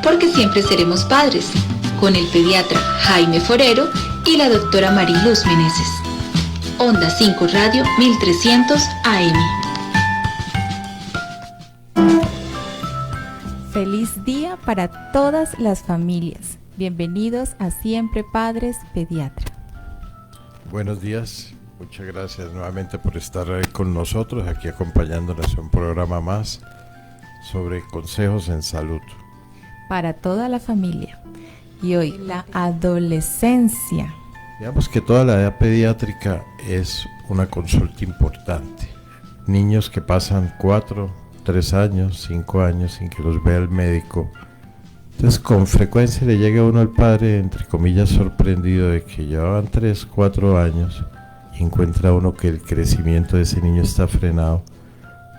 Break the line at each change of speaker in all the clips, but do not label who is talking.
porque siempre seremos padres, con el pediatra Jaime Forero y la doctora Mariluz Meneses. Onda 5 Radio 1300 AM.
Feliz día para todas las familias. Bienvenidos a Siempre Padres Pediatra.
Buenos días, muchas gracias nuevamente por estar con nosotros, aquí acompañándonos en un programa más sobre consejos en salud.
Para toda la familia. Y hoy, la adolescencia.
Digamos que toda la edad pediátrica es una consulta importante. Niños que pasan 4, 3 años, 5 años sin que los vea el médico. Entonces con frecuencia le llega a uno al padre, entre comillas, sorprendido de que llevaban 3, 4 años y encuentra uno que el crecimiento de ese niño está frenado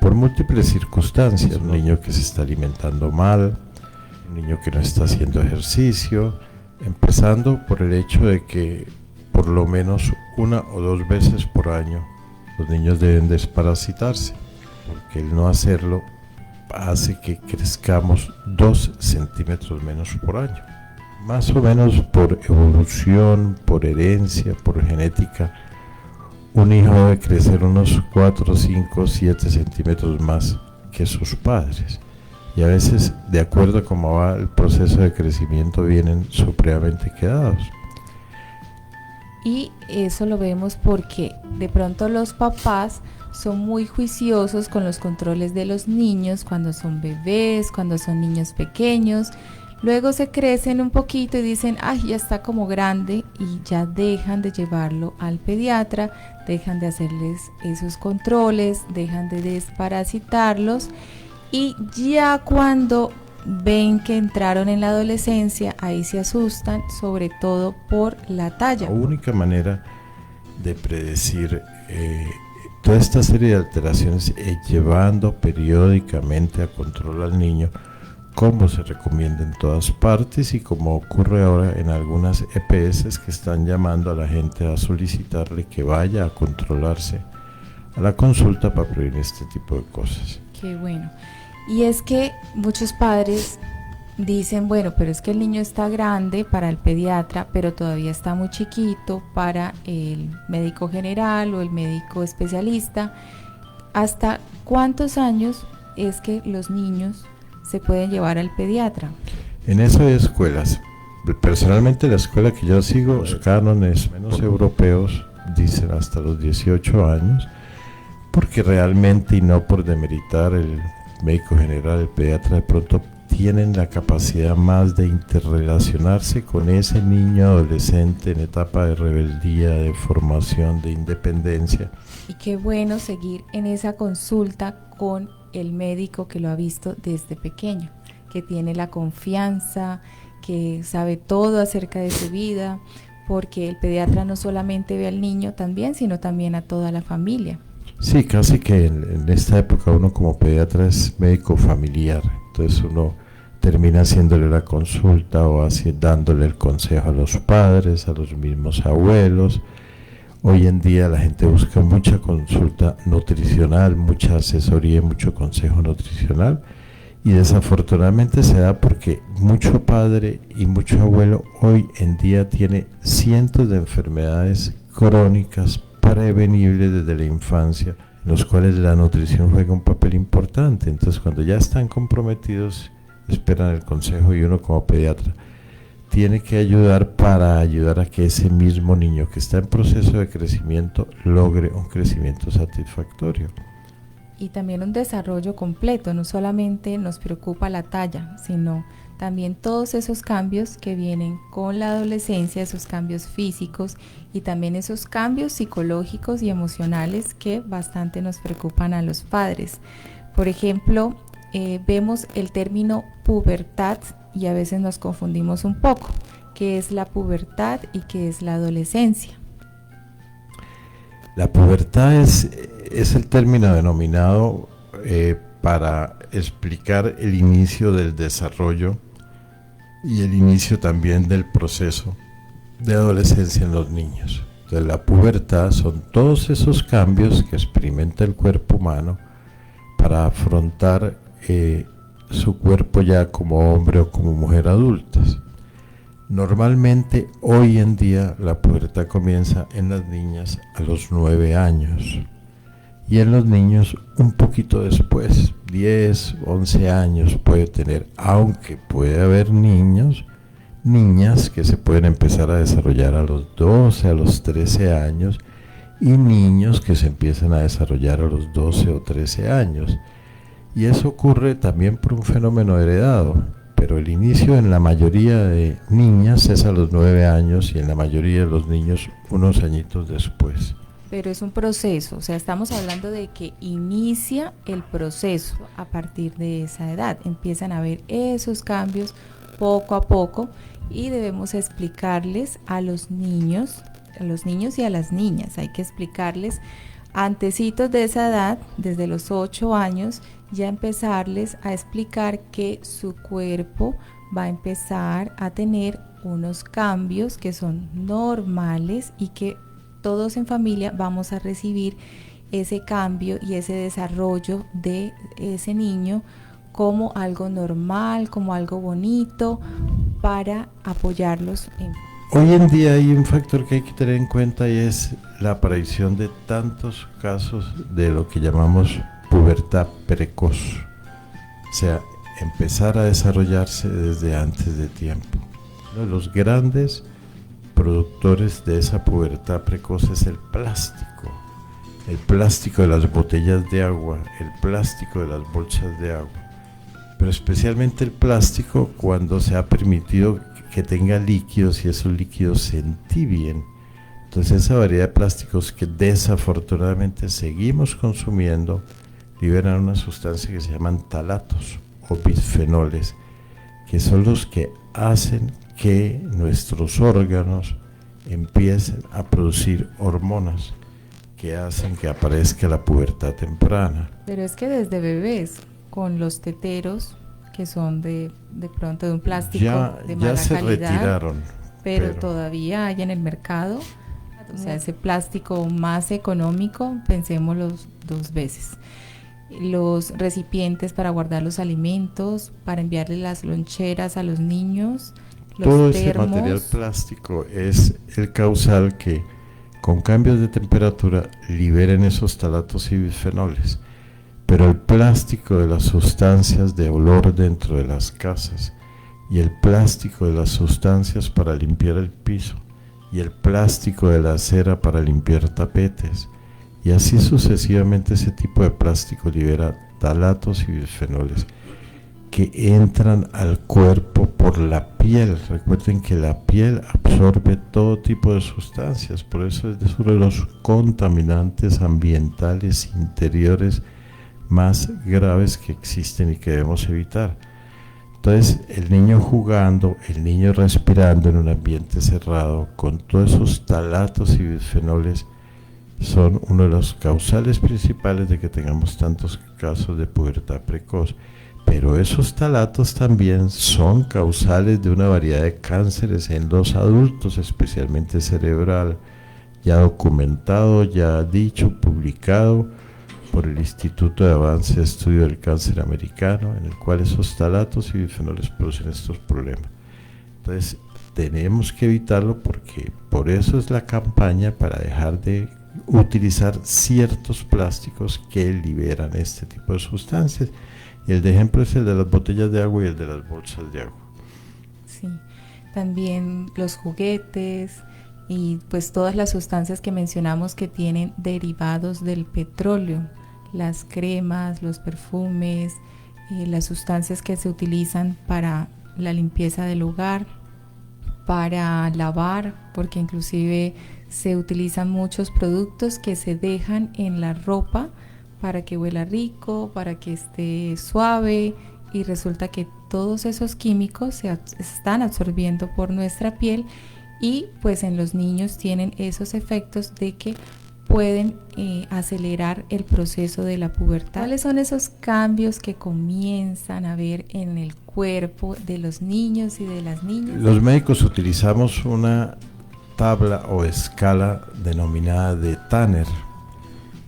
por múltiples circunstancias. Un niño que se está alimentando mal, un niño que no está haciendo ejercicio, empezando por el hecho de que por lo menos 1 o 2 veces por año los niños deben desparasitarse, porque el no hacerlo hace que crezcamos 2 centímetros menos por año. Más o menos por evolución, por herencia, por genética, un hijo debe crecer unos 4, 5, 7 centímetros más que sus padres. Y a veces, de acuerdo a cómo va el proceso de crecimiento, vienen supremamente quedados.
Y eso lo vemos porque de pronto los papás son muy juiciosos con los controles de los niños cuando son bebés, cuando son niños pequeños. Luego se crecen un poquito y dicen, ay, ya está como grande, y ya dejan de llevarlo al pediatra, dejan de hacerles esos controles, dejan de desparasitarlos, y ya cuando ven que entraron en la adolescencia, ahí se asustan, sobre todo por la talla.
La única manera de predecir toda esta serie de alteraciones es llevando periódicamente a control al niño, como se recomienda en todas partes y como ocurre ahora en algunas EPS que están llamando a la gente a solicitarle que vaya a controlarse a la consulta para prevenir este tipo de cosas.
Qué bueno. Y es que muchos padres dicen, bueno, pero es que el niño está grande para el pediatra, pero todavía está muy chiquito para el médico general o el médico especialista. ¿Hasta cuántos años es que los niños se pueden llevar al pediatra?
En eso hay escuelas. Personalmente la escuela que yo sigo, los cánones menos europeos dicen hasta los 18 años, porque realmente, y no por demeritar el médico general, el pediatra, de pronto tienen la capacidad más de interrelacionarse con ese niño adolescente en etapa de rebeldía, de formación, de independencia.
Y qué bueno seguir en esa consulta con el médico que lo ha visto desde pequeño, que tiene la confianza, que sabe todo acerca de su vida, porque el pediatra no solamente ve al niño también, sino también a toda la familia.
Sí, casi que en esta época uno como pediatra es médico familiar, entonces uno termina haciéndole la consulta o dándole el consejo a los padres, a los mismos abuelos. Hoy en día la gente busca mucha consulta nutricional, mucha asesoría, mucho consejo nutricional, y desafortunadamente se da porque mucho padre y mucho abuelo hoy en día tiene cientos de enfermedades crónicas prevenibles desde la infancia, en los cuales la nutrición juega un papel importante. Entonces cuando ya están comprometidos esperan el consejo, y uno como pediatra tiene que ayudar a que ese mismo niño que está en proceso de crecimiento logre un crecimiento satisfactorio.
Y también un desarrollo completo, no solamente nos preocupa la talla, sino también todos esos cambios que vienen con la adolescencia, esos cambios físicos y también esos cambios psicológicos y emocionales que bastante nos preocupan a los padres. Por ejemplo, vemos el término pubertad y a veces nos confundimos un poco. ¿Qué es la pubertad y qué es la adolescencia?
La pubertad es el término denominado para explicar el inicio del desarrollo y el inicio también del proceso de adolescencia en los niños. Entonces, la pubertad son todos esos cambios que experimenta el cuerpo humano para afrontar su cuerpo ya como hombre o como mujer adultas. Normalmente hoy en día la pubertad comienza en las niñas a los 9 años y en los niños un poquito después, 10, 11 años puede tener, aunque puede haber niñas que se pueden empezar a desarrollar a los 12, a los 13 años y niños que se empiezan a desarrollar a los 12 o 13 años. Y eso ocurre también por un fenómeno heredado, pero el inicio en la mayoría de niñas es a los 9 años y en la mayoría de los niños unos añitos después.
Pero es un proceso, o sea, estamos hablando de que inicia el proceso a partir de esa edad. Empiezan a haber esos cambios poco a poco y debemos explicarles a los niños y a las niñas. Hay que explicarles antecitos de esa edad, desde los 8 años, ya empezarles a explicar que su cuerpo va a empezar a tener unos cambios que son normales y que todos en familia vamos a recibir ese cambio y ese desarrollo de ese niño como algo normal, como algo bonito, para apoyarlos en...
Hoy en día hay un factor que hay que tener en cuenta y es la aparición de tantos casos de lo que llamamos pubertad precoz, o sea, empezar a desarrollarse desde antes de tiempo. Uno de los grandes productores de esa pubertad precoz es el plástico de las botellas de agua, el plástico de las bolsas de agua, pero especialmente el plástico cuando se ha permitido que tenga líquidos y esos líquidos se entibien. Entonces esa variedad de plásticos que desafortunadamente seguimos consumiendo liberan una sustancia que se llaman talatos o bisfenoles, que son los que hacen que nuestros órganos empiecen a producir hormonas que hacen que aparezca la pubertad temprana.
Pero es que desde bebés, con los teteros, que son de pronto de un plástico de mala
ya se
calidad,
retiraron,
pero todavía hay en el mercado, o sea, ese plástico más económico, pensémoslo 2 veces. Los recipientes para guardar los alimentos, para enviarle las loncheras a los niños, los
todo
termos.
ese material plástico es el causal que con cambios de temperatura liberen esos talatos y bisfenoles. Pero el plástico de las sustancias de olor dentro de las casas y el plástico de las sustancias para limpiar el piso y el plástico de la cera para limpiar tapetes y así sucesivamente, ese tipo de plástico libera talatos y bisfenoles que entran al cuerpo por la piel. Recuerden que la piel absorbe todo tipo de sustancias, por eso es uno de los contaminantes ambientales interiores más graves que existen y que debemos evitar. Entonces el niño jugando, el niño respirando en un ambiente cerrado con todos esos talatos y bisfenoles son uno de los causales principales de que tengamos tantos casos de pubertad precoz. Pero esos talatos también son causales de una variedad de cánceres en los adultos, especialmente cerebral, ya documentado, ya dicho, publicado por el Instituto de Avance de Estudio del Cáncer Americano, en el cual esos talatos y bisfenoles producen estos problemas. Entonces tenemos que evitarlo, porque por eso es la campaña para dejar de utilizar ciertos plásticos que liberan este tipo de sustancias, y el de ejemplo es el de las botellas de agua y el de las bolsas de agua.
Sí, también los juguetes y pues todas las sustancias que mencionamos que tienen derivados del petróleo, las cremas, los perfumes, las sustancias que se utilizan para la limpieza del hogar, para lavar, porque inclusive se utilizan muchos productos que se dejan en la ropa para que huela rico, para que esté suave, y resulta que todos esos químicos se están absorbiendo por nuestra piel y pues en los niños tienen esos efectos de que pueden acelerar el proceso de la pubertad. ¿Cuáles son esos cambios que comienzan a ver en el cuerpo de los niños y de las niñas?
Los médicos utilizamos una tabla o escala denominada de Tanner,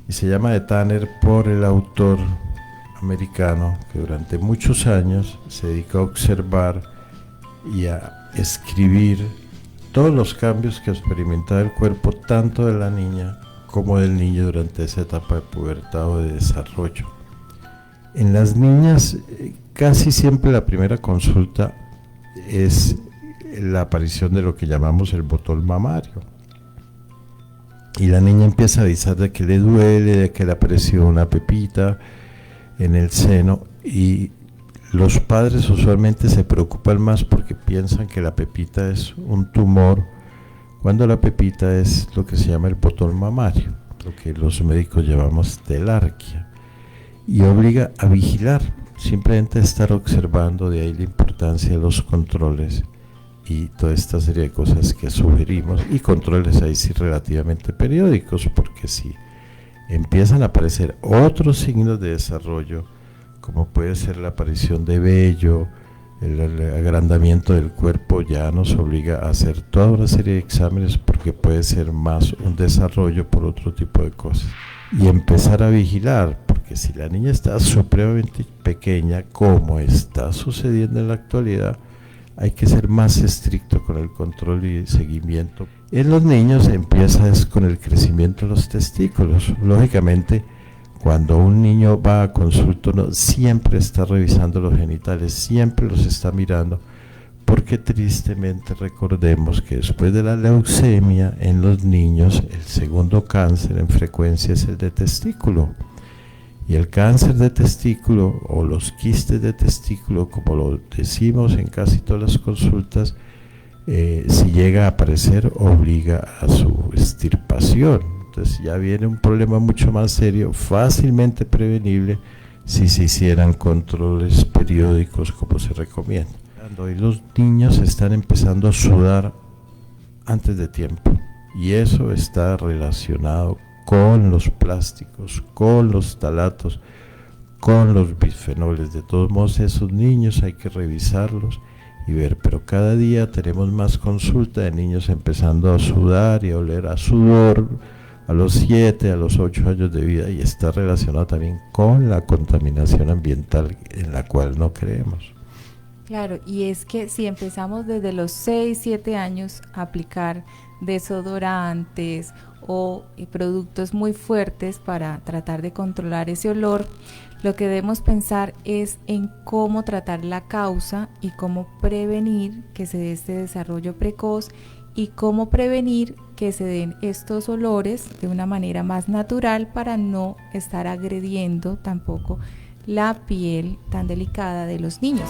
y se llama de Tanner por el autor americano que durante muchos años se dedicó a observar y a escribir todos los cambios que experimentaba el cuerpo tanto de la niña como del niño durante esa etapa de pubertad o de desarrollo. En las niñas casi siempre la primera consulta es la aparición de lo que llamamos el botón mamario. Y la niña empieza a avisar de que le duele, de que le apareció una pepita en el seno, y los padres usualmente se preocupan más porque piensan que la pepita es un tumor, cuando la pepita es lo que se llama el botón mamario, lo que los médicos llamamos telarquía, y obliga a vigilar, simplemente estar observando. De ahí la importancia de los controles y toda esta serie de cosas que sugerimos, y controles ahí sí relativamente periódicos, porque si empiezan a aparecer otros signos de desarrollo, como puede ser la aparición de vello, el agrandamiento del cuerpo, ya nos obliga a hacer toda una serie de exámenes, porque puede ser más un desarrollo por otro tipo de cosas, y empezar a vigilar, porque si la niña está supremamente pequeña, como está sucediendo en la actualidad, hay que ser más estricto con el control y seguimiento. En los niños empieza con el crecimiento de los testículos. Lógicamente, cuando un niño va a consulta, no siempre está revisando los genitales, siempre los está mirando, porque tristemente recordemos que después de la leucemia en los niños, el segundo cáncer en frecuencia es el de testículo. Y el cáncer de testículo, o los quistes de testículo, como lo decimos en casi todas las consultas, si llega a aparecer, obliga a su extirpación. Entonces ya viene un problema mucho más serio, fácilmente prevenible, si se hicieran controles periódicos como se recomienda. Hoy los niños están empezando a sudar antes de tiempo, y eso está relacionado con los plásticos, con los talatos, con los bisfenoles. De todos modos, esos niños hay que revisarlos y ver, pero cada día tenemos más consulta de niños empezando a sudar y a oler a sudor a los 7, a los 8 años de vida, y está relacionado también con la contaminación ambiental en la cual no creemos.
Claro, y es que si empezamos desde los 6, 7 años a aplicar desodorantes o productos muy fuertes para tratar de controlar ese olor, lo que debemos pensar es en cómo tratar la causa y cómo prevenir que se dé este desarrollo precoz, y cómo prevenir que se den estos olores de una manera más natural, para no estar agrediendo tampoco la piel tan delicada de los niños.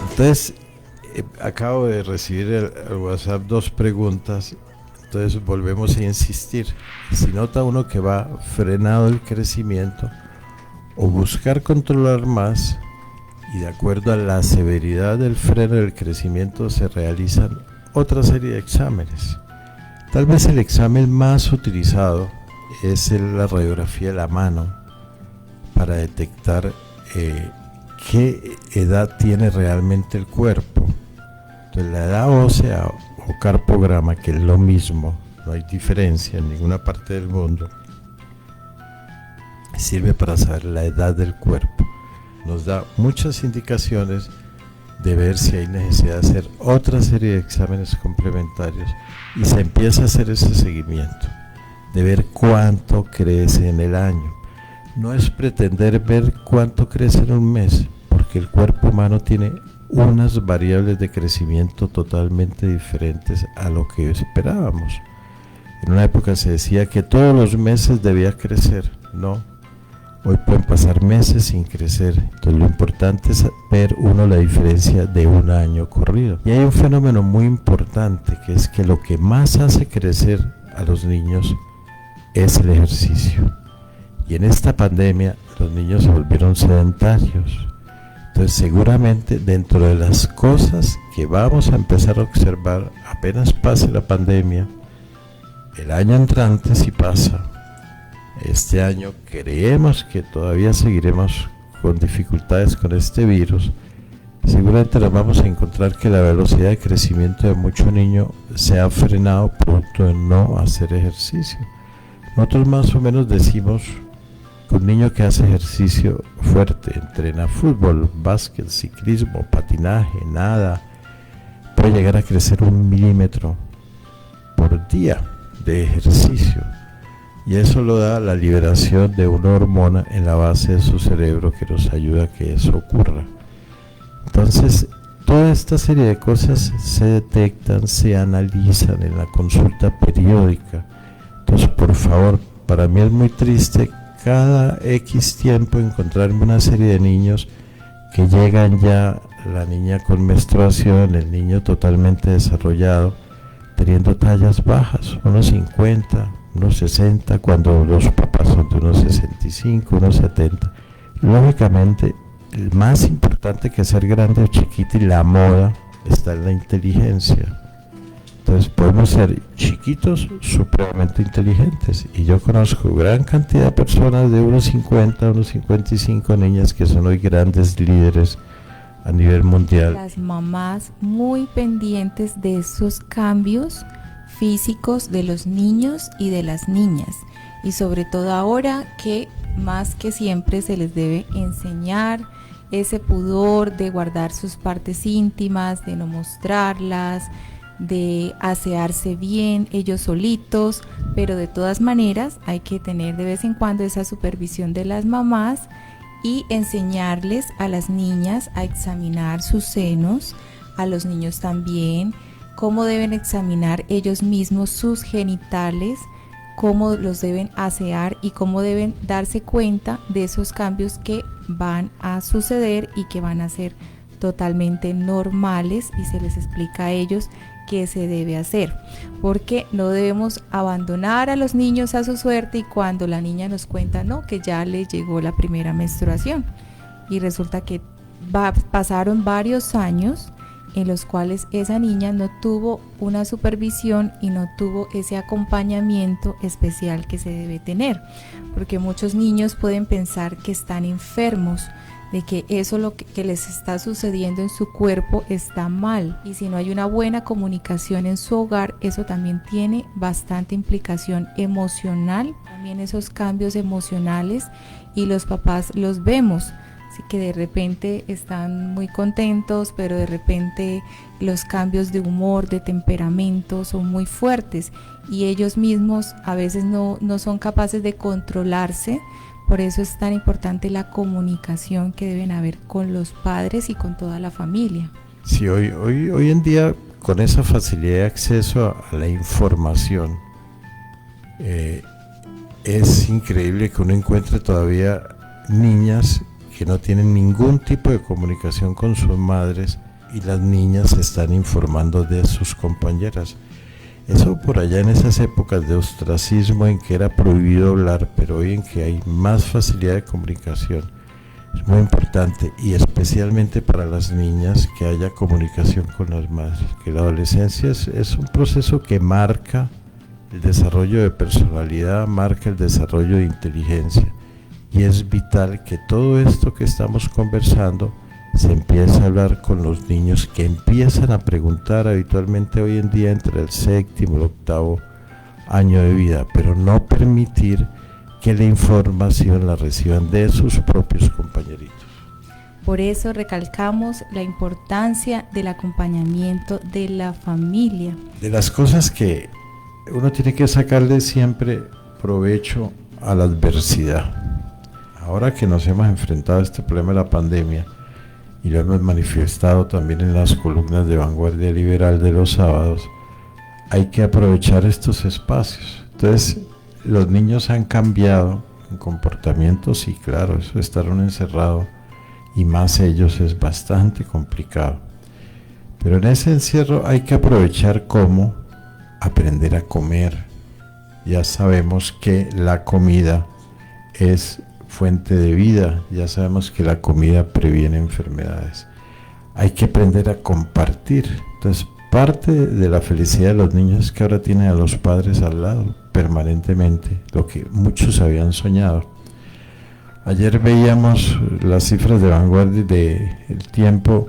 Entonces, acabo de recibir al WhatsApp 2 preguntas. Entonces volvemos a insistir. Si nota uno que va frenado el crecimiento, o buscar controlar más, y de acuerdo a la severidad del freno del crecimiento se realizan otra serie de exámenes. Tal vez el examen más utilizado es la radiografía de la mano, para detectar qué edad tiene realmente el cuerpo. Entonces, la edad ósea o carpograma, que es lo mismo, no hay diferencia en ninguna parte del mundo, sirve para saber la edad del cuerpo. Nos da muchas indicaciones de ver si hay necesidad de hacer otra serie de exámenes complementarios, y se empieza a hacer ese seguimiento, de ver cuánto crece en el año. No es pretender ver cuánto crece en un mes, porque el cuerpo humano tiene unas variables de crecimiento totalmente diferentes a lo que esperábamos. En una época se decía que todos los meses debía crecer. No, hoy pueden pasar meses sin crecer. Entonces lo importante es ver la diferencia de un año corrido. Y hay un fenómeno muy importante, que es que lo que más hace crecer a los niños es el ejercicio. Y en esta pandemia los niños se volvieron sedentarios. Entonces seguramente dentro de las cosas que vamos a empezar a observar apenas pase la pandemia, el año entrante, si pasa, este año creemos que todavía seguiremos con dificultades con este virus, seguramente nos vamos a encontrar que la velocidad de crecimiento de muchos niños se ha frenado producto de no hacer ejercicio. Nosotros más o menos decimos, Un niño que hace ejercicio fuerte, entrena fútbol, básquet, ciclismo, patinaje, nada, puede llegar a crecer 1 milímetro por día de ejercicio. Y eso lo da la liberación de una hormona en la base de su cerebro que nos ayuda a que eso ocurra. Entonces, toda esta serie de cosas se detectan, se analizan en la consulta periódica. Entonces, por favor, para mí es muy triste cada X tiempo encontrarme una serie de niños que llegan ya, la niña con menstruación, el niño totalmente desarrollado, teniendo tallas bajas, unos 50, unos 60, cuando los papás son de unos 65, unos 70. Lógicamente, el más importante que ser grande o chiquito y la moda está en la inteligencia. Entonces podemos ser chiquitos supremamente inteligentes, y yo conozco gran cantidad de personas de unos 50, unos 55 niñas que son hoy grandes líderes a nivel mundial.
Las mamás muy pendientes de esos cambios físicos de los niños y de las niñas, y sobre todo ahora que más que siempre se les debe enseñar ese pudor de guardar sus partes íntimas, de no mostrarlas, de asearse bien ellos solitos, pero de todas maneras hay que tener de vez en cuando esa supervisión de las mamás y enseñarles a las niñas a examinar sus senos, a los niños también, cómo deben examinar ellos mismos sus genitales, cómo los deben asear y cómo deben darse cuenta de esos cambios que van a suceder y que van a ser totalmente normales, y se les explica a ellos qué se debe hacer, porque no debemos abandonar a los niños a su suerte y cuando la niña nos cuenta que ya le llegó la primera menstruación y resulta que pasaron varios años en los cuales esa niña no tuvo una supervisión y no tuvo ese acompañamiento especial que se debe tener, porque muchos niños pueden pensar que están enfermos, de que eso lo que les está sucediendo en su cuerpo está mal, y si no hay una buena comunicación en su hogar, eso también tiene bastante implicación emocional, también esos cambios emocionales, y los papás los vemos, así que de repente están muy contentos, pero de repente los cambios de humor, de temperamento son muy fuertes, y ellos mismos a veces no son capaces de controlarse. Por eso es tan importante la comunicación que deben haber con los padres y con toda la familia.
Sí, hoy en día, con esa facilidad de acceso a la información, es increíble que uno encuentre todavía niñas que no tienen ningún tipo de comunicación con sus madres, y las niñas se están informando de sus compañeras. Eso por allá en esas épocas de ostracismo en que era prohibido hablar, pero hoy en que hay más facilidad de comunicación, es muy importante, y especialmente para las niñas, que haya comunicación con las madres, que la adolescencia es un proceso que marca el desarrollo de personalidad, marca el desarrollo de inteligencia, y es vital que todo esto que estamos conversando se empieza a hablar con los niños, que empiezan a preguntar habitualmente hoy en día entre el 7º y el 8º año de vida, pero no permitir que la información la reciban de sus propios compañeritos.
Por eso recalcamos la importancia del acompañamiento de la familia.
De las cosas que uno tiene que sacarle siempre provecho a la adversidad. Ahora que nos hemos enfrentado a este problema de la pandemia, y lo hemos manifestado también en las columnas de Vanguardia Liberal de los sábados, hay que aprovechar estos espacios. Entonces, los niños han cambiado en comportamientos, y claro, eso de estar uno encerrado, y más ellos, es bastante complicado. Pero en ese encierro hay que aprovechar cómo aprender a comer. Ya sabemos que la comida es fuente de vida, ya sabemos que la comida previene enfermedades. Hay que aprender a compartir. Entonces, parte de la felicidad de los niños es que ahora tienen a los padres al lado permanentemente, lo que muchos habían soñado. Ayer veíamos las cifras de Vanguardia del Tiempo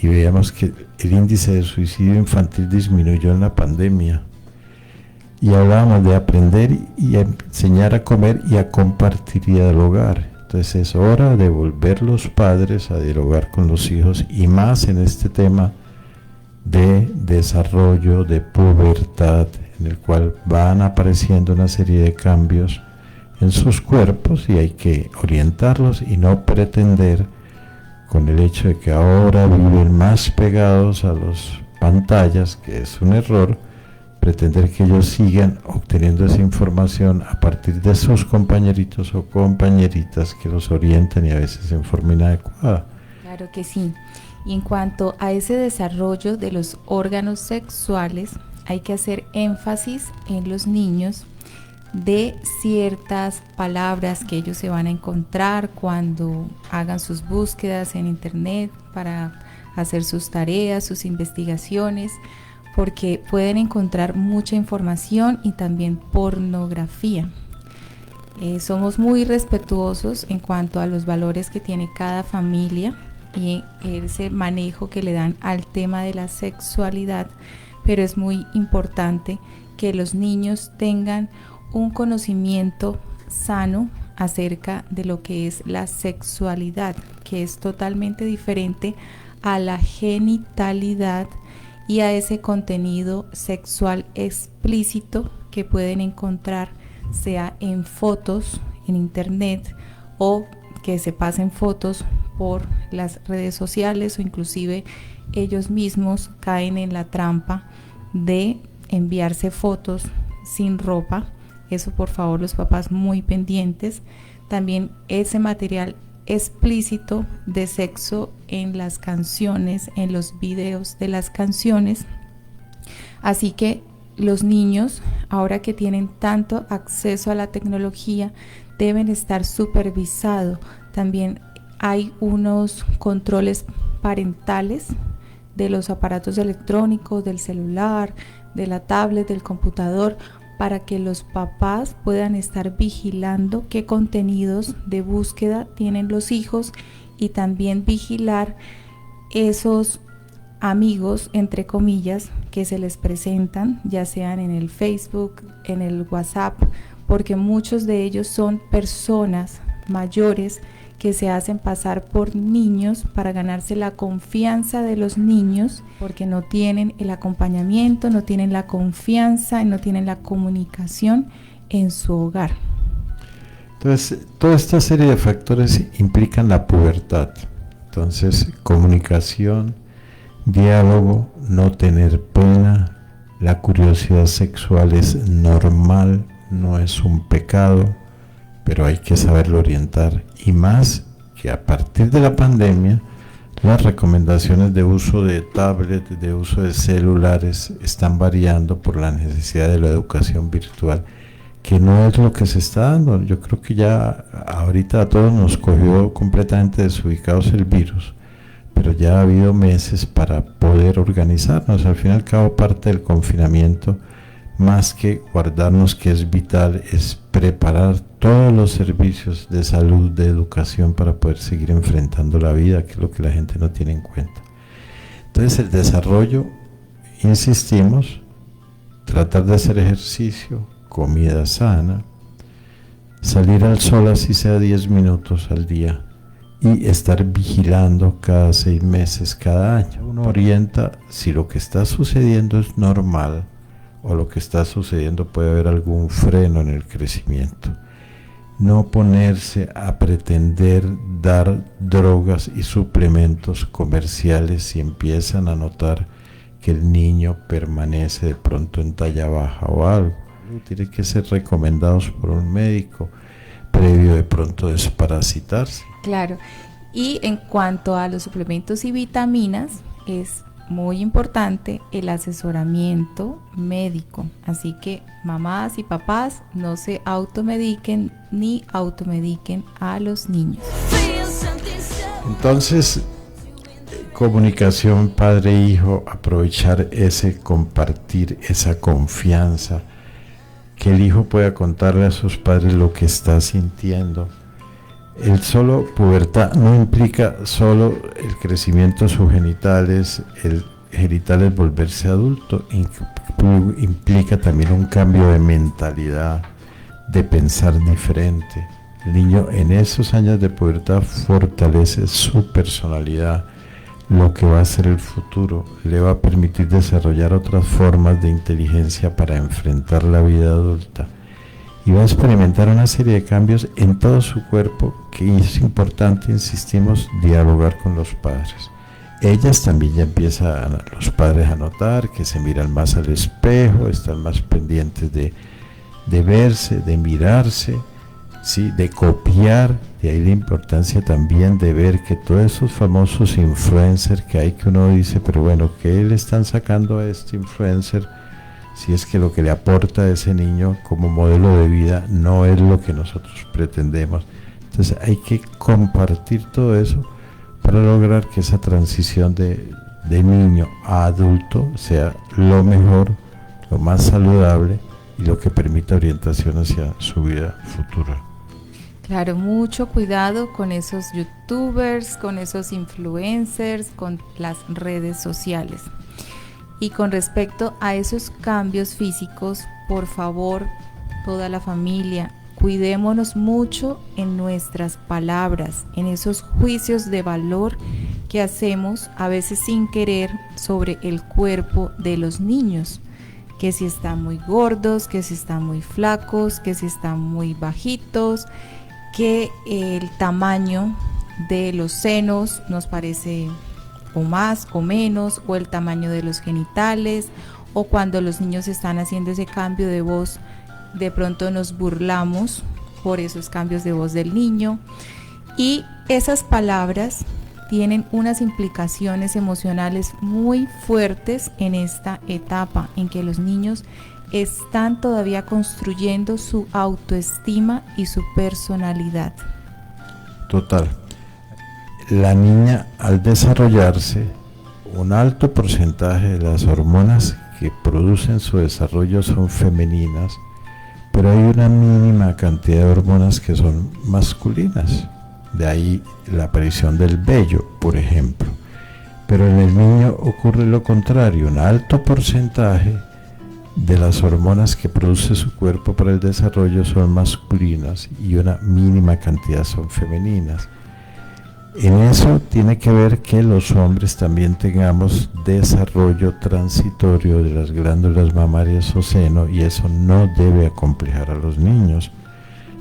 y veíamos que el índice de suicidio infantil disminuyó en la pandemia. Y hablábamos de aprender y enseñar a comer y a compartir y a dialogar. Entonces es hora de volver los padres a dialogar con los hijos, y más en este tema de desarrollo, de pubertad, en el cual van apareciendo una serie de cambios en sus cuerpos, y hay que orientarlos y no pretender, con el hecho de que ahora viven más pegados a las pantallas, que es un error, pretender que ellos sigan obteniendo esa información a partir de sus compañeritos o compañeritas que los orientan, y a veces en forma inadecuada.
Claro que sí. Y en cuanto a ese desarrollo de los órganos sexuales, hay que hacer énfasis en los niños de ciertas palabras que ellos se van a encontrar cuando hagan sus búsquedas en internet para hacer sus tareas, sus investigaciones, porque pueden encontrar mucha información y también pornografía. Somos muy respetuosos en cuanto a los valores que tiene cada familia y ese manejo que le dan al tema de la sexualidad, pero es muy importante que los niños tengan un conocimiento sano acerca de lo que es la sexualidad, que es totalmente diferente a la genitalidad y a ese contenido sexual explícito que pueden encontrar, sea en fotos en internet, o que se pasen fotos por las redes sociales, o inclusive ellos mismos caen en la trampa de enviarse fotos sin ropa. Eso, por favor, los papás muy pendientes. También ese material explícito de sexo en las canciones, en los videos de las canciones. Así que los niños, ahora que tienen tanto acceso a la tecnología, deben estar supervisados. También hay unos controles parentales de los aparatos electrónicos, del celular, de la tablet, del computador, para que los papás puedan estar vigilando qué contenidos de búsqueda tienen los hijos, y también vigilar esos amigos, entre comillas, que se les presentan, ya sean en el Facebook, en el WhatsApp, porque muchos de ellos son personas mayores que se hacen pasar por niños para ganarse la confianza de los niños, porque no tienen el acompañamiento, no tienen la confianza y no tienen la comunicación en su hogar.
Entonces, toda esta serie de factores implican la pubertad. Entonces, comunicación, diálogo, no tener pena, la curiosidad sexual es normal, no es un pecado, pero hay que saberlo orientar, y más que a partir de la pandemia las recomendaciones de uso de tablets, de uso de celulares están variando por la necesidad de la educación virtual, que no es lo que se está dando. Yo creo que ya ahorita a todos nos cogió completamente desubicados el virus, pero ya ha habido meses para poder organizarnos. Al fin y al cabo, parte del confinamiento, más que guardarnos, que es vital, es preparar todos los servicios de salud, de educación, para poder seguir enfrentando la vida, que es lo que la gente no tiene en cuenta. Entonces, el desarrollo, insistimos, tratar de hacer ejercicio, comida sana, salir al sol así sea 10 minutos al día, y estar vigilando cada 6 meses, cada año. Uno orienta si lo que está sucediendo es normal, o lo que está sucediendo puede haber algún freno en el crecimiento. No ponerse a pretender dar drogas y suplementos comerciales si empiezan a notar que el niño permanece de pronto en talla baja o algo. Tiene que ser recomendados por un médico previo de pronto desparasitarse.
Claro, y en cuanto a los suplementos y vitaminas, es muy importante el asesoramiento médico, así que mamás y papás no se automediquen ni automediquen a los niños.
Entonces, comunicación padre-hijo, aprovechar ese compartir, esa confianza, que el hijo pueda contarle a sus padres lo que está sintiendo. El solo pubertad no implica solo el crecimiento de sus genitales, el genital es volverse adulto, implica también un cambio de mentalidad, de pensar diferente. El niño en esos años de pubertad fortalece su personalidad, lo que va a ser el futuro, le va a permitir desarrollar otras formas de inteligencia para enfrentar la vida adulta y va a experimentar una serie de cambios en todo su cuerpo que es importante, insistimos, dialogar con los padres. Ellas también ya empiezan, los padres, a notar que se miran más al espejo, están más pendientes de verse, de mirarse, ¿sí? De copiar. De ahí la importancia también de ver que todos esos famosos influencers que hay, que uno dice, pero bueno, ¿qué le están sacando a este influencer? Si es que lo que le aporta a ese niño como modelo de vida no es lo que nosotros pretendemos. Entonces hay que compartir todo eso para lograr que esa transición de niño a adulto sea lo mejor, lo más saludable y lo que permita orientación hacia su vida futura.
Claro, mucho cuidado con esos youtubers, con esos influencers, con las redes sociales. Y con respecto a esos cambios físicos, por favor, toda la familia, cuidémonos mucho en nuestras palabras, en esos juicios de valor que hacemos a veces sin querer sobre el cuerpo de los niños, que si están muy gordos, que si están muy flacos, que si están muy bajitos, que el tamaño de los senos nos parece o más o menos, o el tamaño de los genitales, o cuando los niños están haciendo ese cambio de voz, de pronto nos burlamos por esos cambios de voz del niño. Y esas palabras tienen unas implicaciones emocionales muy fuertes en esta etapa en que los niños están todavía construyendo su autoestima y su personalidad.
Total. La niña, al desarrollarse, un alto porcentaje de las hormonas que producen su desarrollo son femeninas, pero hay una mínima cantidad de hormonas que son masculinas. De ahí la aparición del vello, por ejemplo. Pero en el niño ocurre lo contrario, un alto porcentaje de las hormonas que produce su cuerpo para el desarrollo son masculinas y una mínima cantidad son femeninas. En eso tiene que ver que los hombres también tengamos desarrollo transitorio de las glándulas mamarias o seno, y eso no debe acomplejar a los niños.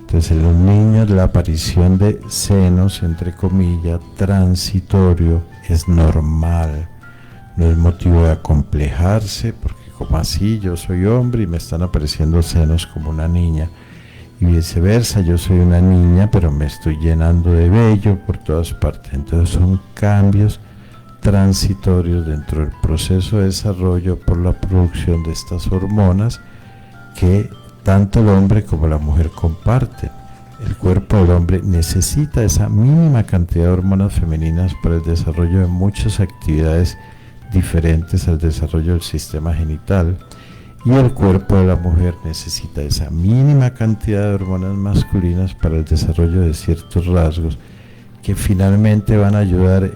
Entonces en los niños la aparición de senos, entre comillas, transitorio, es normal, no es motivo de acomplejarse, porque como así yo soy hombre y me están apareciendo senos como una niña, y viceversa, yo soy una niña pero me estoy llenando de vello por todas partes. Entonces son cambios transitorios dentro del proceso de desarrollo por la producción de estas hormonas que tanto el hombre como la mujer comparten. El cuerpo del hombre necesita esa mínima cantidad de hormonas femeninas para el desarrollo de muchas actividades diferentes al desarrollo del sistema genital, y el cuerpo de la mujer necesita esa mínima cantidad de hormonas masculinas para el desarrollo de ciertos rasgos que finalmente van a ayudar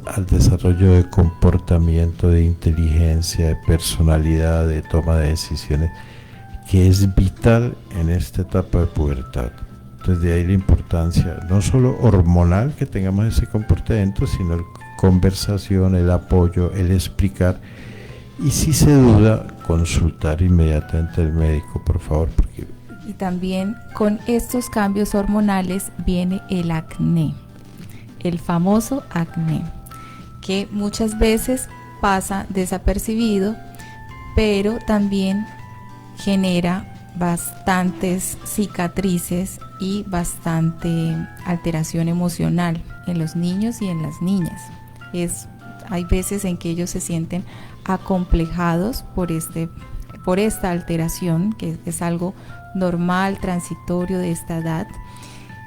al desarrollo de comportamiento, de inteligencia, de personalidad, de toma de decisiones, que es vital en esta etapa de pubertad. Entonces de ahí la importancia no solo hormonal que tengamos ese comportamiento, sino la conversación, el apoyo, el explicar, y si se duda, consultar inmediatamente al médico, por favor.
Y también con estos cambios hormonales viene el acné, el famoso acné, que muchas veces pasa desapercibido, pero también genera bastantes cicatrices y bastante alteración emocional en los niños y en las niñas. Hay veces en que ellos se sienten acomplejados por esta alteración, que es algo normal, transitorio de esta edad,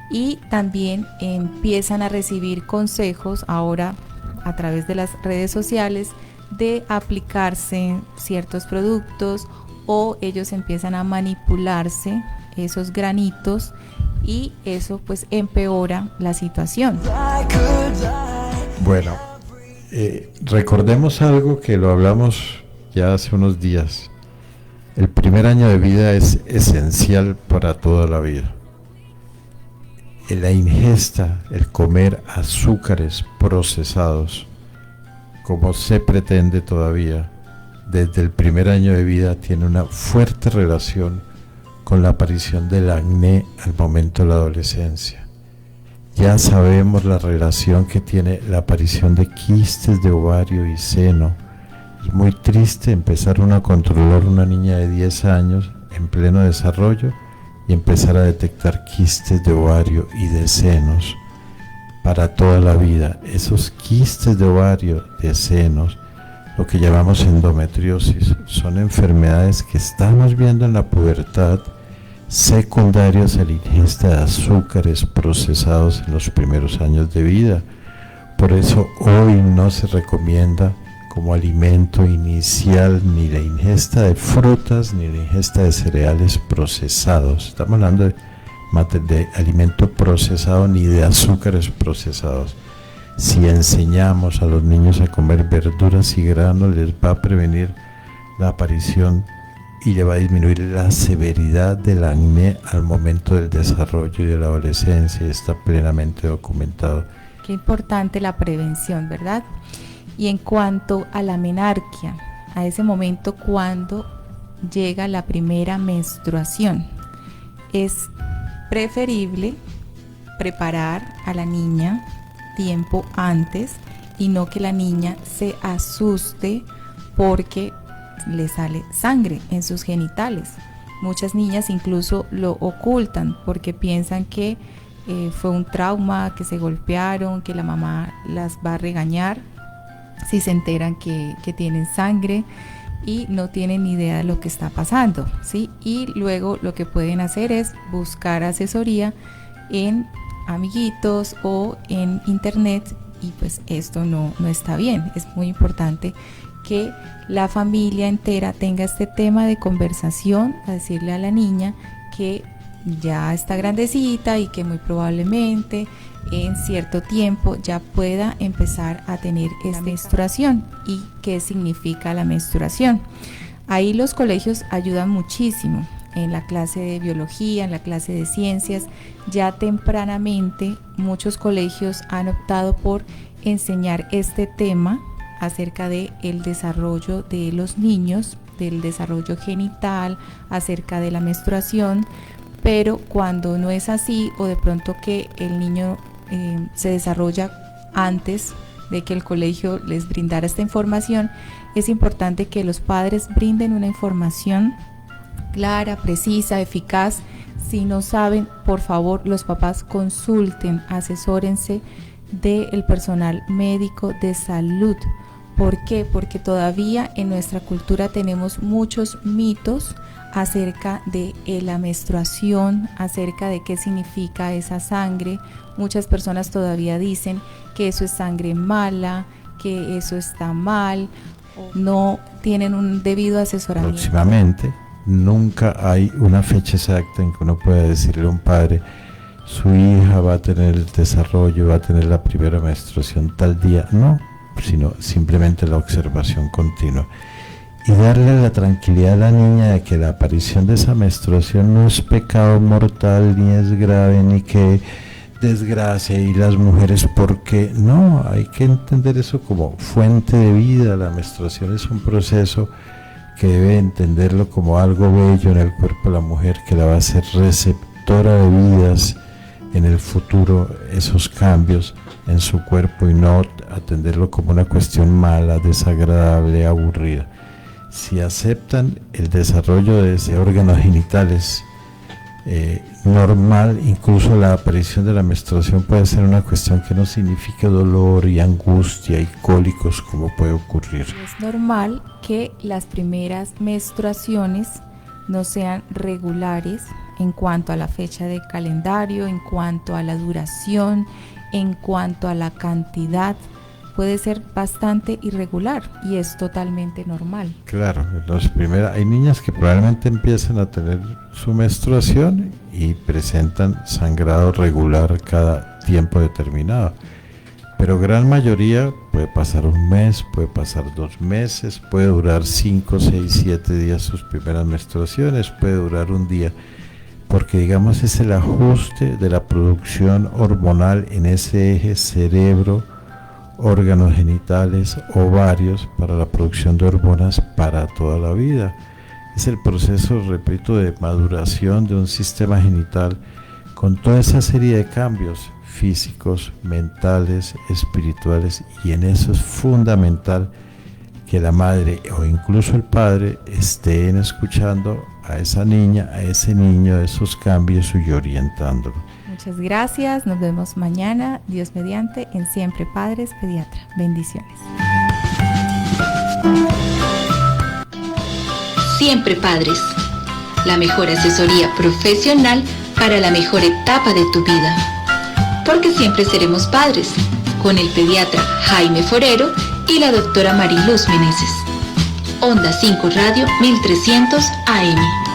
y también empiezan a recibir consejos ahora a través de las redes sociales de aplicarse ciertos productos, o ellos empiezan a manipularse esos granitos, y eso pues empeora la situación.
Bueno, recordemos algo que lo hablamos ya hace unos días. El primer año de vida es esencial para toda la vida. La ingesta, el comer azúcares procesados, como se pretende todavía, desde el primer año de vida tiene una fuerte relación con la aparición del acné al momento de la adolescencia. Ya sabemos la relación que tiene la aparición de quistes de ovario y seno. Es muy triste empezar a controlar una niña de 10 años en pleno desarrollo y empezar a detectar quistes de ovario y de senos para toda la vida. Esos quistes de ovario, de senos, lo que llamamos endometriosis, son enfermedades que estamos viendo en la pubertad, secundarios a la ingesta de azúcares procesados en los primeros años de vida. Por eso hoy no se recomienda como alimento inicial ni la ingesta de frutas ni la ingesta de cereales procesados. Estamos hablando de alimento procesado ni de azúcares procesados. Si enseñamos a los niños a comer verduras y granos, les va a prevenir la aparición y le va a disminuir la severidad del acné al momento del desarrollo y de la adolescencia. Está plenamente documentado.
Qué importante la prevención, ¿verdad? Y en cuanto a la menarquia, a ese momento cuando llega la primera menstruación, es preferible preparar a la niña tiempo antes y no que la niña se asuste porque le sale sangre en sus genitales. Muchas niñas incluso lo ocultan porque piensan que fue un trauma, que se golpearon, que la mamá las va a regañar si se enteran que tienen sangre y no tienen ni idea de lo que está pasando, ¿sí? Y luego lo que pueden hacer es buscar asesoría en amiguitos o en internet y pues esto no está bien. Es muy importante que la familia entera tenga este tema de conversación, a decirle a la niña que ya está grandecita y que muy probablemente en cierto tiempo ya pueda empezar a tener esta menstruación y qué significa la menstruación. Ahí los colegios ayudan muchísimo. En la clase de biología, en la clase de ciencias, ya tempranamente muchos colegios han optado por enseñar este tema acerca de el desarrollo de los niños, del desarrollo genital, acerca de la menstruación, pero cuando no es así o de pronto que el niño se desarrolla antes de que el colegio les brindara esta información, es importante que los padres brinden una información clara, precisa, eficaz. Si no saben, por favor, los papás consulten, asesórense del personal médico de salud. ¿Por qué? Porque todavía en nuestra cultura tenemos muchos mitos acerca de la menstruación, acerca de qué significa esa sangre. Muchas personas todavía dicen que eso es sangre mala, que eso está mal, no tienen un debido asesoramiento.
Próximamente, nunca hay una fecha exacta en que uno pueda decirle a un padre: su hija va a tener el desarrollo, va a tener la primera menstruación tal día. No, sino simplemente la observación continua y darle la tranquilidad a la niña de que la aparición de esa menstruación no es pecado mortal, ni es grave, ni que desgracia y las mujeres, porque no, hay que entender eso como fuente de vida. La menstruación es un proceso que debe entenderlo como algo bello en el cuerpo de la mujer, que la va a hacer receptora de vidas en el futuro, esos cambios en su cuerpo, y no atenderlo como una cuestión mala, desagradable, aburrida. Si aceptan el desarrollo de ese órgano genitales normal, incluso la aparición de la menstruación puede ser una cuestión que no signifique dolor y angustia y cólicos como puede ocurrir.
Es normal que las primeras menstruaciones no sean regulares en cuanto a la fecha de calendario, en cuanto a la duración, en cuanto a la cantidad. Puede ser bastante irregular y es totalmente normal.
Claro, hay niñas que probablemente empiezan a tener su menstruación y presentan sangrado regular cada tiempo determinado, pero gran mayoría puede pasar un mes, puede pasar 2 meses, puede durar 5, 6, 7 días sus primeras menstruaciones, puede durar un día, porque digamos es el ajuste de la producción hormonal en ese eje cerebro, órganos genitales, ovarios, para la producción de hormonas para toda la vida. Es el proceso, repito, de maduración de un sistema genital con toda esa serie de cambios físicos, mentales, espirituales, y en eso es fundamental que la madre o incluso el padre estén escuchando a esa niña, a ese niño, esos cambios y orientándolo.
Muchas gracias, nos vemos mañana, Dios mediante, en Siempre Padres Pediatra. Bendiciones.
Siempre Padres, la mejor asesoría profesional para la mejor etapa de tu vida. Porque siempre seremos padres, con el pediatra Jaime Forero y la doctora Mariluz Meneses. Onda 5 Radio 1300 AM.